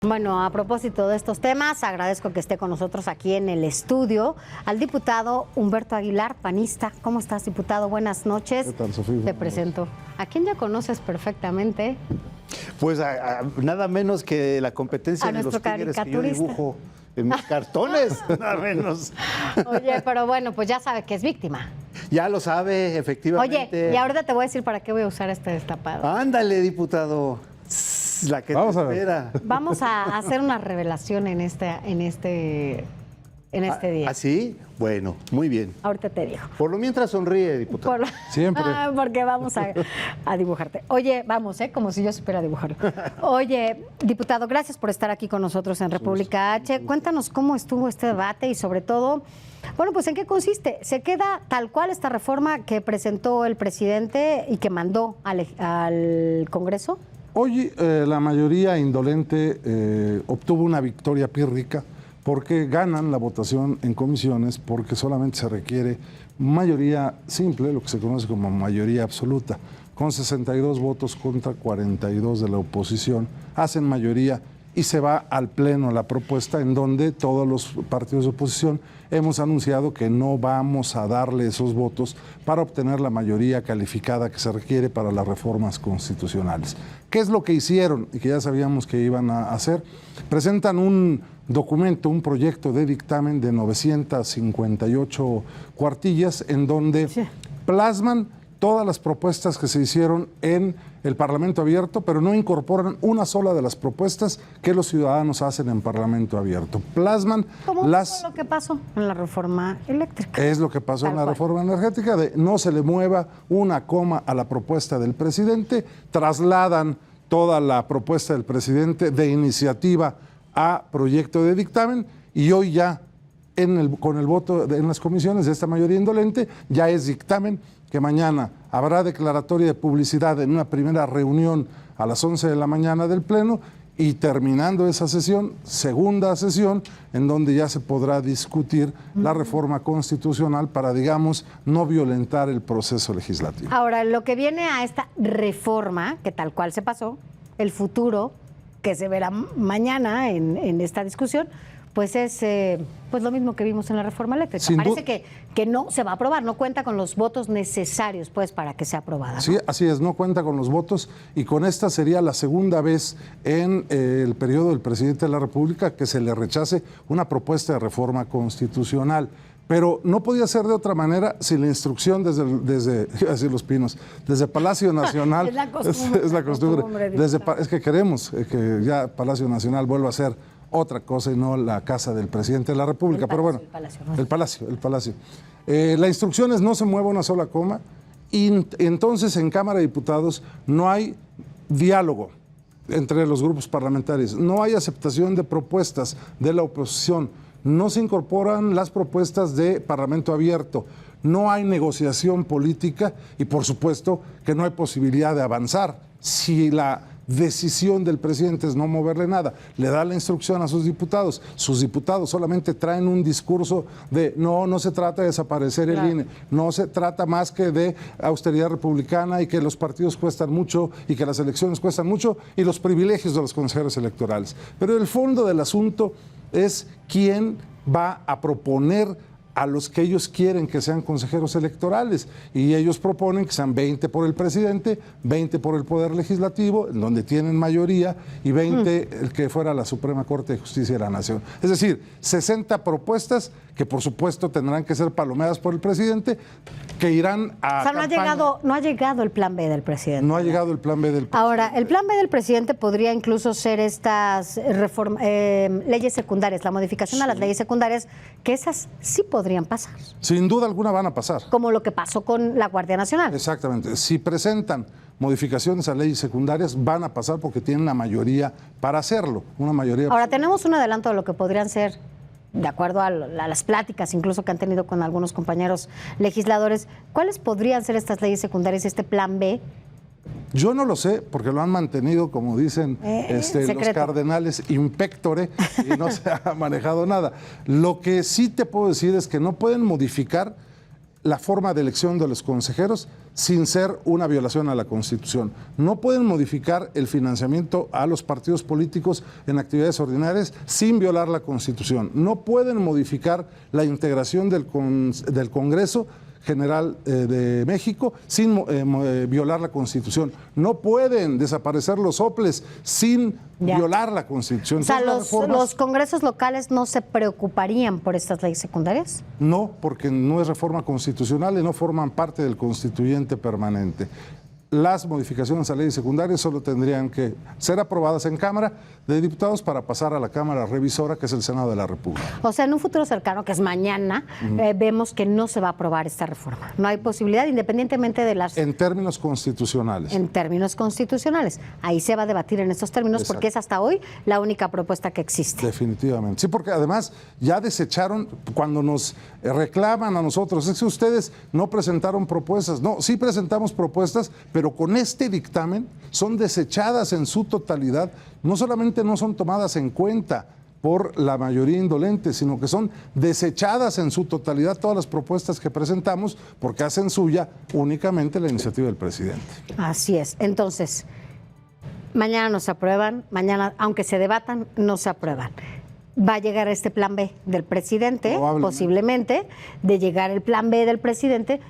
Bueno, a propósito de estos temas, agradezco que esté con nosotros aquí en el estudio al diputado Humberto Aguilar, panista. ¿Cómo estás, diputado? Buenas noches. ¿Qué tal, Sofía? Te presento a quien ya conoces perfectamente. Pues nada menos que la competencia de los tigres que yo dibujo en mis cartones, nada menos. Oye, pero bueno, pues ya sabe que es víctima. Ya lo sabe, efectivamente. Oye, y ahorita te voy a decir para qué voy a usar este destapado. Ándale, diputado. La que Vamos te a ver. espera. Vamos a hacer una revelación en este día. ¿Ah, sí? Bueno, muy bien. Ahorita te digo. Por lo mientras sonríe, diputado. Siempre. Porque vamos a dibujarte. Oye, vamos, como si yo supiera dibujar. Oye, diputado, gracias por estar aquí con nosotros en República H. Cuéntanos cómo estuvo este debate y sobre todo, bueno, pues en qué consiste. ¿Se queda tal cual esta reforma que presentó el presidente y que mandó al Congreso? Hoy la mayoría indolente obtuvo una victoria pírrica porque ganan la votación en comisiones porque solamente se requiere mayoría simple, lo que se conoce como mayoría absoluta, con 62 votos contra 42 de la oposición, hacen mayoría y se va al pleno la propuesta en donde todos los partidos de oposición hemos anunciado que no vamos a darle esos votos para obtener la mayoría calificada que se requiere para las reformas constitucionales. ¿Qué es lo que hicieron y que ya sabíamos que iban a hacer? Presentan un documento, un proyecto de dictamen de 958 cuartillas en donde plasman todas las propuestas que se hicieron en el Parlamento Abierto, pero no incorporan una sola de las propuestas que los ciudadanos hacen en Parlamento Abierto. Plasman ¿Cómo fue lo que pasó en la reforma eléctrica? Es lo que pasó en la reforma energética, de no se le mueva una coma a la propuesta del presidente, trasladan toda la propuesta del presidente de iniciativa a proyecto de dictamen y hoy ya con el voto en las comisiones de esta mayoría indolente ya es dictamen que mañana habrá declaratoria de publicidad en una primera reunión a las 11 de la mañana del Pleno y terminando esa sesión, segunda sesión, en donde ya se podrá discutir la reforma constitucional para, digamos, no violentar el proceso legislativo. Ahora, lo que viene a esta reforma, que tal cual se pasó, el futuro, que se verá mañana en esta discusión, pues es pues lo mismo que vimos en la reforma eléctrica. Parece que no se va a aprobar, no cuenta con los votos necesarios pues para que sea aprobada, ¿no? Sí, así es, no cuenta con los votos y con esta sería la segunda vez en el periodo del presidente de la República que se le rechace una propuesta de reforma constitucional. Pero no podía ser de otra manera sin la instrucción desde así Los Pinos, desde Palacio Nacional. Es la costumbre. Es la costumbre. Es que queremos que ya Palacio Nacional vuelva a ser otra cosa y no la casa del presidente de la República. Pero bueno, el Palacio. La instrucción es no se mueva una sola coma y entonces en Cámara de Diputados no hay diálogo entre los grupos parlamentarios, no hay aceptación de propuestas de la oposición, no se incorporan las propuestas de Parlamento Abierto, no hay negociación política y por supuesto que no hay posibilidad de avanzar. Si la decisión del presidente es no moverle nada, le da la instrucción a sus diputados solamente traen un discurso de no se trata de desaparecer el INE, no se trata más que de austeridad republicana y que los partidos cuestan mucho y que las elecciones cuestan mucho y los privilegios de los consejeros electorales. Pero el fondo del asunto es quién va a proponer a los que ellos quieren que sean consejeros electorales y ellos proponen que sean 20 por el presidente, 20 por el Poder Legislativo, en donde tienen mayoría, y 20 el que fuera la Suprema Corte de Justicia de la Nación. Es decir, 60 propuestas que por supuesto tendrán que ser palomeadas por el presidente, que irán a... O sea, no ha llegado el plan B del presidente. No ha llegado el plan B del presidente. Ahora, el plan B del presidente podría incluso ser estas leyes secundarias, la modificación a las leyes secundarias, que esas sí podrían pasar. Sin duda alguna van a pasar. Como lo que pasó con la Guardia Nacional. Exactamente. Si presentan modificaciones a leyes secundarias, van a pasar porque tienen la mayoría para hacerlo. Una mayoría. Ahora, tenemos un adelanto de lo que podrían ser, de acuerdo a las pláticas incluso que han tenido con algunos compañeros legisladores, ¿cuáles podrían ser estas leyes secundarias, este plan B? Yo no lo sé, porque lo han mantenido, como dicen los cardenales, in pectore, y no se ha manejado nada. Lo que sí te puedo decir es que no pueden modificar la forma de elección de los consejeros sin ser una violación a la Constitución. No pueden modificar el financiamiento a los partidos políticos en actividades ordinarias sin violar la Constitución. No pueden modificar la integración del Congreso General de México sin violar la Constitución. No pueden desaparecer los soples sin violar la Constitución. O sea, ¿los congresos locales no se preocuparían por estas leyes secundarias? No, porque no es reforma constitucional y no forman parte del constituyente permanente. Las modificaciones a leyes secundarias solo tendrían que ser aprobadas en Cámara de Diputados para pasar a la Cámara Revisora, que es el Senado de la República. O sea, en un futuro cercano, que es mañana, vemos que no se va a aprobar esta reforma. No hay posibilidad, independientemente de las... En términos constitucionales. En términos constitucionales. Ahí se va a debatir en estos términos. Exacto. Porque es hasta hoy la única propuesta que existe. Definitivamente. Sí, porque además ya desecharon, cuando nos reclaman a nosotros, es que ustedes no presentaron propuestas. No, sí presentamos propuestas, pero con este dictamen son desechadas en su totalidad. No solamente no son tomadas en cuenta por la mayoría indolente, sino que son desechadas en su totalidad todas las propuestas que presentamos porque hacen suya únicamente la iniciativa del presidente. Así es. Entonces, mañana no se aprueban, mañana, aunque se debatan, no se aprueban. Va a llegar este plan B del presidente, posiblemente, de llegar el plan B del presidente.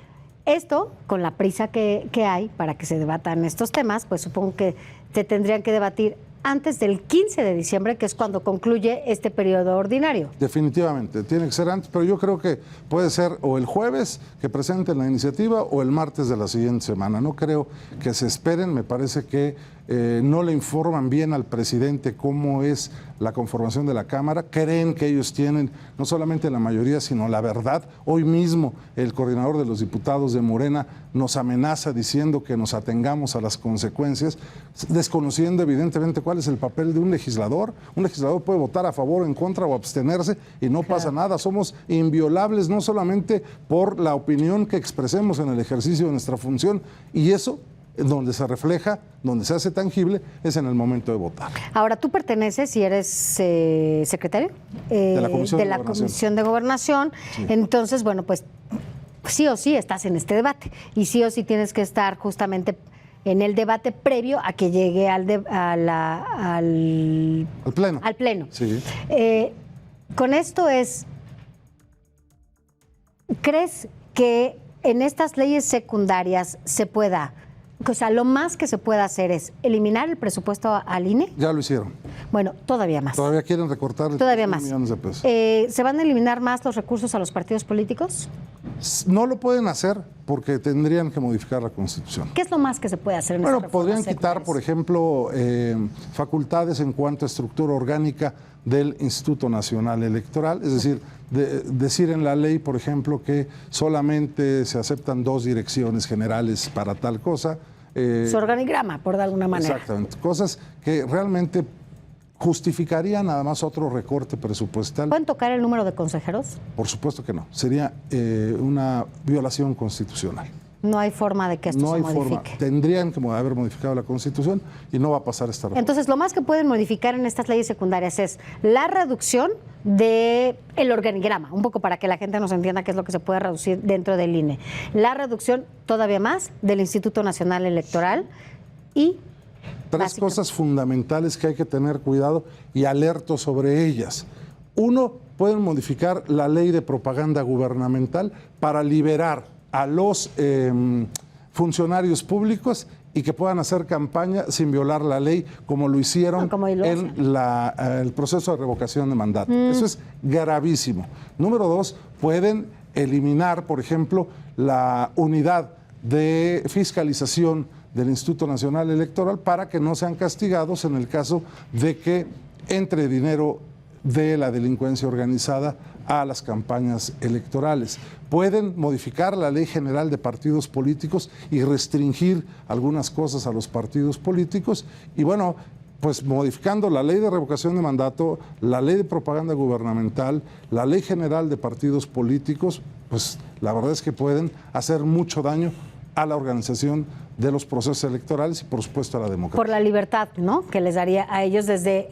Esto, con la prisa que hay para que se debatan estos temas, pues supongo que se tendrían que debatir antes del 15 de diciembre, que es cuando concluye este periodo ordinario. Definitivamente, tiene que ser antes, pero yo creo que puede ser o el jueves que presenten la iniciativa o el martes de la siguiente semana. No creo que se esperen, me parece que no le informan bien al presidente cómo es la conformación de la Cámara, creen que ellos tienen no solamente la mayoría, sino la verdad. Hoy mismo el coordinador de los diputados de Morena nos amenaza diciendo que nos atengamos a las consecuencias, desconociendo evidentemente cuál es el papel de un legislador. Un legislador puede votar a favor, en contra o abstenerse y no pasa nada. Somos inviolables no solamente por la opinión que expresemos en el ejercicio de nuestra función, y eso donde se refleja, donde se hace tangible, es en el momento de votar. Ahora, tú perteneces y eres secretario de la Comisión de Gobernación. Sí. Entonces, bueno, pues sí o sí estás en este debate y sí o sí tienes que estar justamente en el debate previo a que llegue al pleno. Al pleno. Sí. Con esto ¿crees que en estas leyes secundarias se pueda... O sea, lo más que se puede hacer es eliminar el presupuesto al INE? Ya lo hicieron. Bueno, todavía más. ¿Todavía quieren recortarle todavía más millones de pesos? ¿Se van a eliminar más los recursos a los partidos políticos? No lo pueden hacer porque tendrían que modificar la Constitución. ¿Qué es lo más que se puede hacer en Bueno, podrían quitar, por ejemplo, facultades en cuanto a estructura orgánica del Instituto Nacional Electoral, es decir, decir en la ley, por ejemplo, que solamente se aceptan 2 direcciones generales para tal cosa. Su organigrama, por de alguna manera. Exactamente, cosas que realmente justificarían nada más otro recorte presupuestal. ¿Pueden tocar el número de consejeros? Por supuesto que no, sería una violación constitucional. No hay forma de que esto se modifique. No hay forma. Tendrían que haber modificado la Constitución y no va a pasar esta reforma. Entonces, lo más que pueden modificar en estas leyes secundarias es la reducción del organigrama, un poco para que la gente nos entienda qué es lo que se puede reducir dentro del INE. La reducción todavía más del Instituto Nacional Electoral y... 3 cosas fundamentales que hay que tener cuidado y alerto sobre ellas. 1, pueden modificar la ley de propaganda gubernamental para liberar a los funcionarios públicos y que puedan hacer campaña sin violar la ley, como lo hicieron en el proceso de revocación de mandato. Eso es gravísimo. Número 2, pueden eliminar, por ejemplo, la unidad de fiscalización del Instituto Nacional Electoral para que no sean castigados en el caso de que entre dinero de la delincuencia organizada a las campañas electorales. Pueden modificar la Ley General de Partidos Políticos y restringir algunas cosas a los partidos políticos y bueno, pues modificando la Ley de Revocación de Mandato, la Ley de Propaganda Gubernamental, la Ley General de Partidos Políticos, pues la verdad es que pueden hacer mucho daño a la organización de los procesos electorales y, por supuesto, a la democracia. Por la libertad, ¿no?, que les daría a ellos desde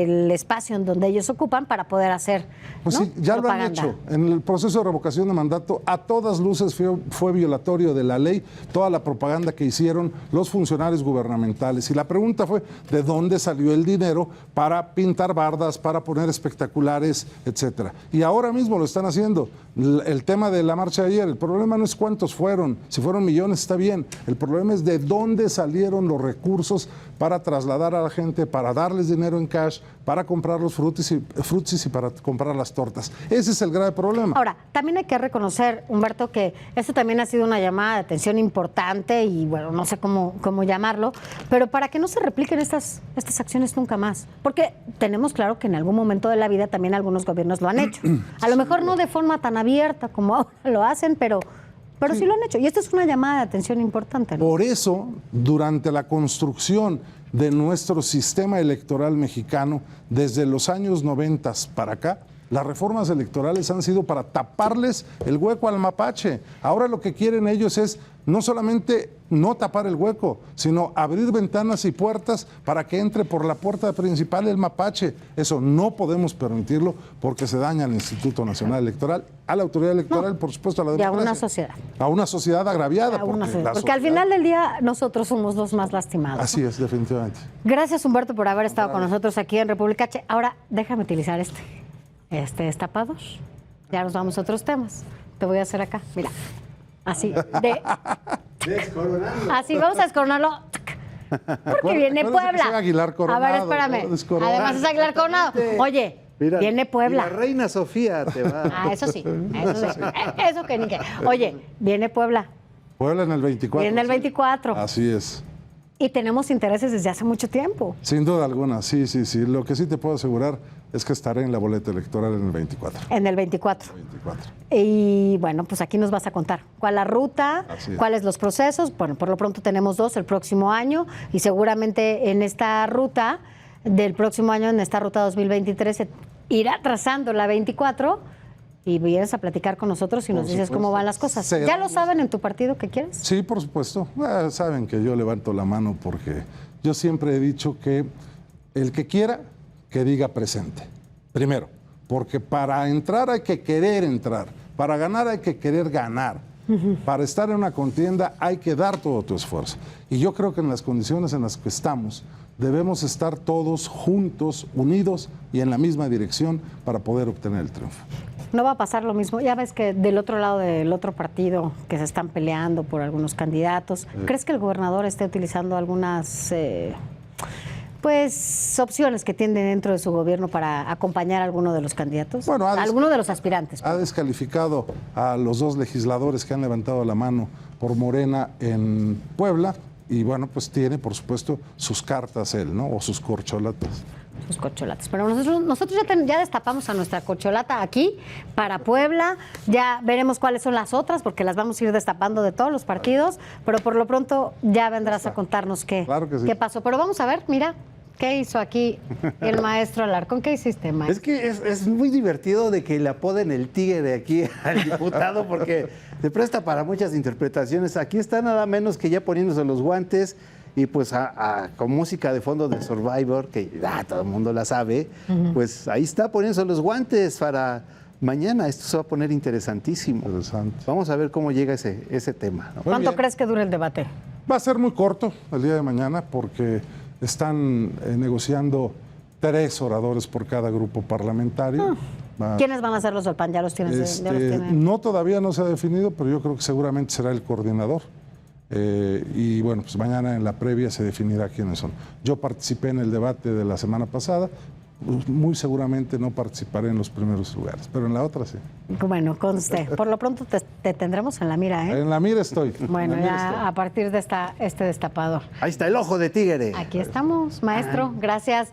el espacio en donde ellos ocupan para poder hacer, pues ¿no?, sí, ya propaganda. lo han hecho. En el proceso de revocación de mandato, a todas luces fue violatorio de la ley toda la propaganda que hicieron los funcionarios gubernamentales. Y la pregunta fue, ¿de dónde salió el dinero para pintar bardas, para poner espectaculares, etcétera? Y ahora mismo lo están haciendo. El tema de la marcha de ayer, el problema no es cuántos fueron, si fueron millones está bien, el problema es de dónde salieron los recursos para trasladar a la gente, para darles dinero en cash, para comprar los frutis y para comprar las tortas. Ese es el grave problema. Ahora, también hay que reconocer, Humberto, que esto también ha sido una llamada de atención importante y, bueno, no sé cómo llamarlo, pero para que no se repliquen estas acciones nunca más. Porque tenemos claro que en algún momento de la vida también algunos gobiernos lo han hecho. A lo mejor no de forma tan abierta como ahora lo hacen, pero sí lo han hecho. Y esto es una llamada de atención importante, ¿no? Por eso, durante la construcción de nuestro sistema electoral mexicano, desde los años 90 para acá, las reformas electorales han sido para taparles el hueco al mapache. Ahora lo que quieren ellos es no solamente no tapar el hueco, sino abrir ventanas y puertas para que entre por la puerta principal el mapache. Eso no podemos permitirlo porque se daña al Instituto Nacional Electoral, a la autoridad electoral, por supuesto a la democracia. Y a una sociedad. A una sociedad agraviada. Porque al final del día nosotros somos los más lastimados. Así es, definitivamente. Gracias, Humberto, por haber estado con nosotros aquí en República H. Ahora, déjame utilizar este destapador. Ya nos vamos a otros temas. Te voy a hacer acá, mira. Así, Descoronando. así, vamos a descoronarlo. Porque viene Puebla. Aguilar Coronado, a ver, espérame. Además es Aguilar Coronado. Oye, Mira, viene Puebla. y la reina Sofía te va. Ah, eso sí. Eso que ni qué. Oye, viene Puebla. Puebla en el 24. Viene el 24. Así es. Y tenemos intereses desde hace mucho tiempo. Sin duda alguna, sí. Lo que sí te puedo asegurar es que estaré en la boleta electoral en el 24. En el 24. Y bueno, pues aquí nos vas a contar cuál es la ruta, cuáles los procesos. Bueno, por lo pronto tenemos 2 el próximo año y seguramente en esta ruta del próximo año, en esta ruta 2023, se irá trazando la 24 y vienes a platicar con nosotros y nos dices cómo van las cosas. ¿Ya lo saben en tu partido qué quieres? Sí, por supuesto. Saben que yo levanto la mano porque yo siempre he dicho que el que quiera, que diga presente. Primero, porque para entrar hay que querer entrar, para ganar hay que querer ganar, para estar en una contienda hay que dar todo tu esfuerzo. Y yo creo que en las condiciones en las que estamos, debemos estar todos juntos, unidos y en la misma dirección para poder obtener el triunfo. No va a pasar lo mismo. Ya ves que del otro lado del otro partido que se están peleando por algunos candidatos, ¿crees que el gobernador esté utilizando algunas opciones que tiene dentro de su gobierno para acompañar a alguno de los candidatos? Bueno, alguno de los aspirantes. Ha descalificado a los 2 legisladores que han levantado la mano por Morena en Puebla y bueno, pues tiene por supuesto sus cartas él, ¿no? O sus corcholatas. Sus corcholatas. Pero nosotros ya destapamos a nuestra corcholata aquí para Puebla. Ya veremos cuáles son las otras, porque las vamos a ir destapando de todos los partidos. Pero por lo pronto ya vendrás a contarnos qué pasó. Pero vamos a ver, mira, ¿qué hizo aquí el maestro Alarcón? ¿Qué hiciste, maestro? Es que es muy divertido de que le apoden el tigre aquí al diputado, porque se presta para muchas interpretaciones. Aquí está nada menos que ya poniéndose los guantes. Y pues con música de fondo de Survivor, que todo el mundo la sabe, pues ahí está poniéndose los guantes para mañana. Esto se va a poner interesantísimo. Interesante. Vamos a ver cómo llega ese tema, ¿no? ¿Cuánto crees que dure el debate? Va a ser muy corto el día de mañana porque están negociando 3 oradores por cada grupo parlamentario. ¿Quiénes van a ser los del PAN? ¿Ya los tienes? No, todavía no se ha definido, pero yo creo que seguramente será el coordinador. Y bueno, pues mañana en la previa se definirá quiénes son. Yo participé en el debate de la semana pasada, muy seguramente no participaré en los primeros lugares, pero en la otra sí. Bueno, conste. Por lo pronto te tendremos en la mira, ¿eh? En la mira estoy. Bueno, ya a partir de este destapador. Ahí está el ojo de tigre. Aquí estamos, maestro. Gracias.